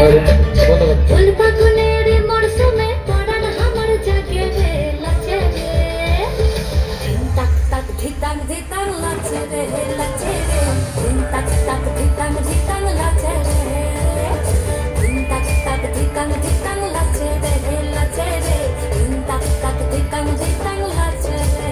ফুল পাগলের মরশুমে পরাণ আমার জাগে রে লাচে রে তাক তাক ধিতাং ধিতাং লাচে রে লাচে রে তাক তাক ধিতাং ধিতাং লাচে রে তাক তাক ধিতাং ধিতাং লাচে রে লাচে রে তাক তাক ধিতাং ধিতাং লাচে রে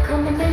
Come on,